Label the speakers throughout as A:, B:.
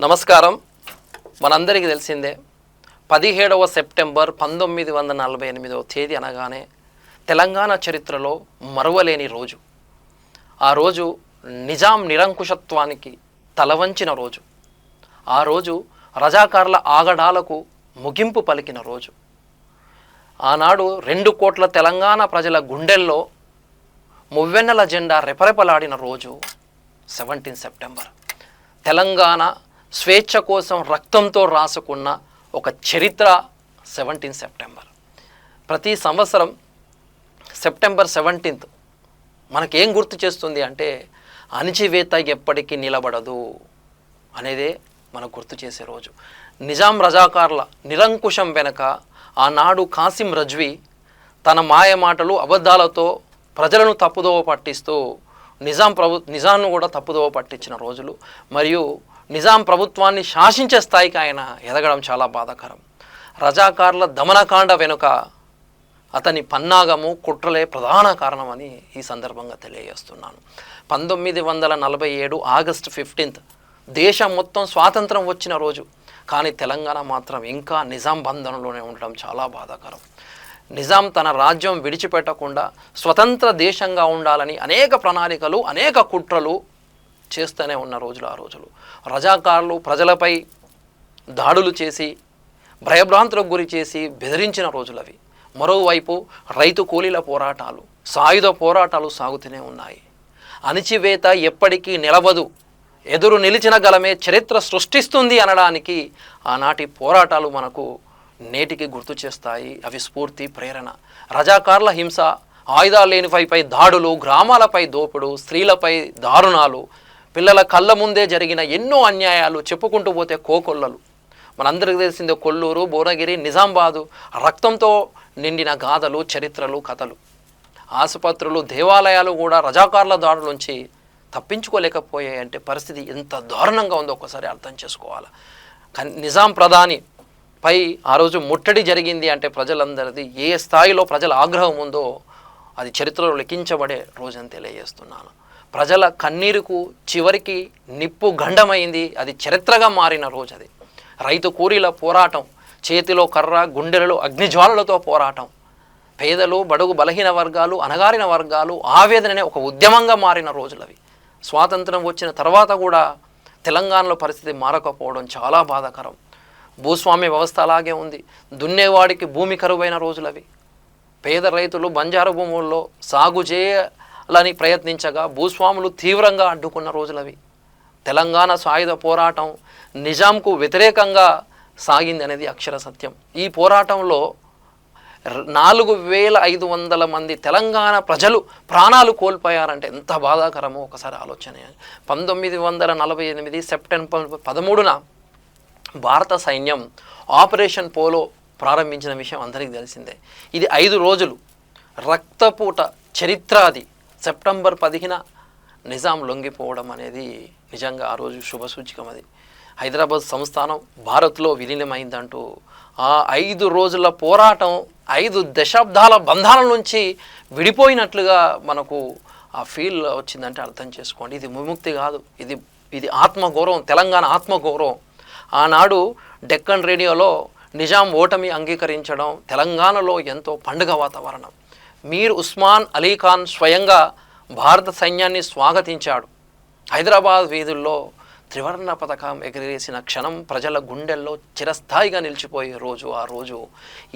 A: నమస్కారం. మనందరికీ తెలిసిందే 17వ సెప్టెంబర్ 1948వ తేదీ అనగానే తెలంగాణ చరిత్రలో మరువలేని రోజు. ఆ రోజు నిజాం నిరంకుశత్వానికి తలవంచిన రోజు. ఆ రోజు రజాకార్ల ఆగడాలకు ముగింపు పలికిన రోజు. ఆనాడు 2 కోట్ల తెలంగాణ ప్రజల గుండెల్లో మువ్వెన్నెల జెండా రెపరెపలాడిన రోజు 17 సెప్టెంబర్. తెలంగాణ స్వేచ్ఛ కోసం రక్తంతో రాసుకున్న ఒక చరిత్ర 17 సెప్టెంబర్. ప్రతి సంవత్సరం సెప్టెంబర్ 17 మనకేం గుర్తు చేస్తుంది అంటే అణచివేత ఎప్పటికీ నిలబడదు అనేదే మనకు గుర్తు చేసే రోజు. నిజాం రజాకార్ల నిరంకుశం వెనక ఆనాడు కాసిం రజ్వీ తన మాయమాటలు అబద్ధాలతో ప్రజలను తప్పుదోవ పట్టిస్తూ నిజాంను కూడా తప్పుదోవ పట్టించిన రోజులు. మరియు నిజాం ప్రభుత్వాన్ని శాసించే స్థాయికి ఆయన ఎదగడం చాలా బాధాకరం. రజాకార్ల దమనకాండ వెనుక అతని పన్నాగము కుట్రలే ప్రధాన కారణమని ఈ సందర్భంగా తెలియజేస్తున్నాను. 1947 ఆగస్టు 15 దేశం మొత్తం స్వాతంత్రం వచ్చిన రోజు. కానీ తెలంగాణ మాత్రం ఇంకా నిజాం బంధంలోనే ఉండడం చాలా బాధాకరం. నిజాం తన రాజ్యం విడిచిపెట్టకుండా స్వతంత్ర దేశంగా ఉండాలని అనేక ప్రణాళికలు అనేక కుట్రలు చేస్తూనే ఉన్న రోజులు ఆ రోజులు. రజాకారులు ప్రజలపై దాడులు చేసి భయభ్రాంతులకు గురి చేసి బెదిరించిన రోజులు అవి. మరోవైపు రైతు కూలీల పోరాటాలు సాయుధ పోరాటాలు సాగుతూనే ఉన్నాయి. అణచివేత ఎప్పటికీ నిలవదు, ఎదురు నిలిచిన గలమే చరిత్ర సృష్టిస్తుంది అనడానికి ఆనాటి పోరాటాలు మనకు నేటికి గుర్తు చేస్తాయి. అవి స్ఫూర్తి ప్రేరణ. రజాకార్ల హింస, ఆయుధాలు లేని వారిపై దాడులు, గ్రామాలపై దోపుడు, స్త్రీలపై దారుణాలు, పిల్లల కళ్ళ ముందే జరిగిన ఎన్నో అన్యాయాలు చెప్పుకుంటూ పోతే కోకొల్లలు. మనందరికీ తెలిసిందే కొల్లూరు, భువనగిరి, నిజామాబాదు రక్తంతో నిండిన గాథలు, చరిత్రలు, కథలు. ఆసుపత్రులు, దేవాలయాలు కూడా రజాకార్ల దాడుల నుంచి తప్పించుకోలేకపోయాయంటే పరిస్థితి ఎంత దారుణంగా ఉందో ఒక్కసారి అర్థం చేసుకోవాలి. కానీ నిజాం ప్రధాని పై ఆ రోజు ముట్టడి జరిగింది అంటే ప్రజలందరిది ఏ స్థాయిలో ప్రజల ఆగ్రహం ఉందో అది చరిత్రలో లిఖించబడే రోజని తెలియజేస్తున్నాను. ప్రజల కన్నీరుకు చివరికి నిప్పు గండమైంది, అది చరిత్రగా మారిన రోజు అది. రైతు కూలీల పోరాటం, చేతిలో కర్ర గుండెలలో అగ్నిజ్వాలలతో పోరాటం, పేదలు, బడుగు బలహీన వర్గాలు, అణగారిన వర్గాలు ఆవేదననే ఒక ఉద్యమంగా మారిన రోజులు అవి. స్వాతంత్రం వచ్చిన తర్వాత కూడా తెలంగాణలో పరిస్థితి మారకపోవడం చాలా బాధాకరం. భూస్వామ్య వ్యవస్థ అలాగే ఉంది. దున్నేవాడికి భూమి కరువైన రోజులు అవి. పేద రైతులు బంజారు భూముల్లో సాగు చేయాలని ప్రయత్నించగా భూస్వాములు తీవ్రంగా అడ్డుకున్న రోజులవి. తెలంగాణ సాయుధ పోరాటం నిజాంకు వ్యతిరేకంగా సాగింది అనేది అక్షర సత్యం. ఈ పోరాటంలో 4500 మంది తెలంగాణ ప్రజలు ప్రాణాలు కోల్పోయారంటే ఎంత బాధాకరమో ఒకసారి ఆలోచన. 1948 సెప్టెంబర్ 13న భారత సైన్యం ఆపరేషన్ పోలో ప్రారంభించిన విషయం అందరికీ తెలిసిందే. ఇది 5 రోజులు రక్తపూట చరిత్ర. అది సెప్టెంబర్ 10న నిజాం లొంగిపోవడం అనేది నిజంగా ఆ రోజు శుభసూచకం. అది హైదరాబాద్ సంస్థానం భారత్లో విలీనమైందంటూ ఆ 5 రోజుల పోరాటం 5 దశాబ్దాల బంధాల నుంచి విడిపోయినట్లుగా మనకు ఆ ఫీల్ వచ్చిందంటే అర్థం చేసుకోండి. ఇది విముక్తి కాదు, ఇది ఆత్మగౌరవం, తెలంగాణ ఆత్మగౌరవం. ఆనాడు డెక్కన్ రేడియోలో నిజాం ఓటమి అంగీకరించడం తెలంగాణలో ఎంతో పండుగ వాతావరణం. మీర్ ఉస్మాన్ అలీ ఖాన్ స్వయంగా భారత సైన్యాన్ని స్వాగతించాడు. హైదరాబాద్ వీధుల్లో త్రివర్ణ పతాకం ఎగిరేసిన క్షణం ప్రజల గుండెల్లో చిరస్థాయిగా నిలిచిపోయే రోజు ఆ రోజు.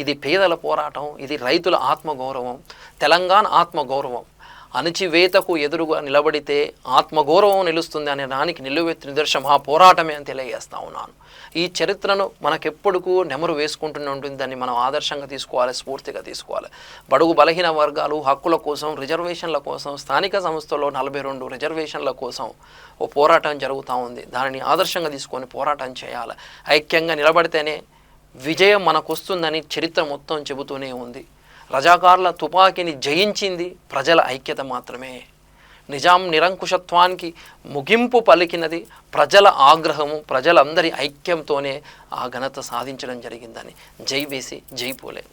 A: ఇది పేదల పోరాటం, ఇది రైతుల ఆత్మగౌరవం, తెలంగాణ ఆత్మగౌరవం. అణచివేతకు ఎదురుగా నిలబడితే ఆత్మగౌరవం నిలుస్తుంది అనే దానికి నిలువెత్తి నిదర్శనం ఆ పోరాటమే అని తెలియజేస్తూ ఉన్నాను. ఈ చరిత్రను మనకెప్పుడుకు నెమరు వేసుకుంటూనే ఉంటుంది. దాన్ని మనం ఆదర్శంగా తీసుకోవాలి, స్ఫూర్తిగా తీసుకోవాలి. బడుగు బలహీన వర్గాలు హక్కుల కోసం, రిజర్వేషన్ల కోసం, స్థానిక సంస్థల్లో 42 రిజర్వేషన్ల కోసం ఓ పోరాటం జరుగుతూ ఉంది. దానిని ఆదర్శంగా తీసుకొని పోరాటం చేయాలి. ఐక్యంగా నిలబడితేనే విజయం మనకు వస్తుందని చరిత్ర మొత్తం చెబుతూనే ఉంది. రజాకార్ల తుపాకీని జయించింది ప్రజల ఐక్యత మాత్రమే. నిజాం నిరంకుశత్వానికి ముగింపు పలికినది ప్రజల ఆగ్రహము, ప్రజలందరి ఐక్యంతోనే ఆ ఘనత సాధించడం జరిగిందని. జై వేసి జై పూలే.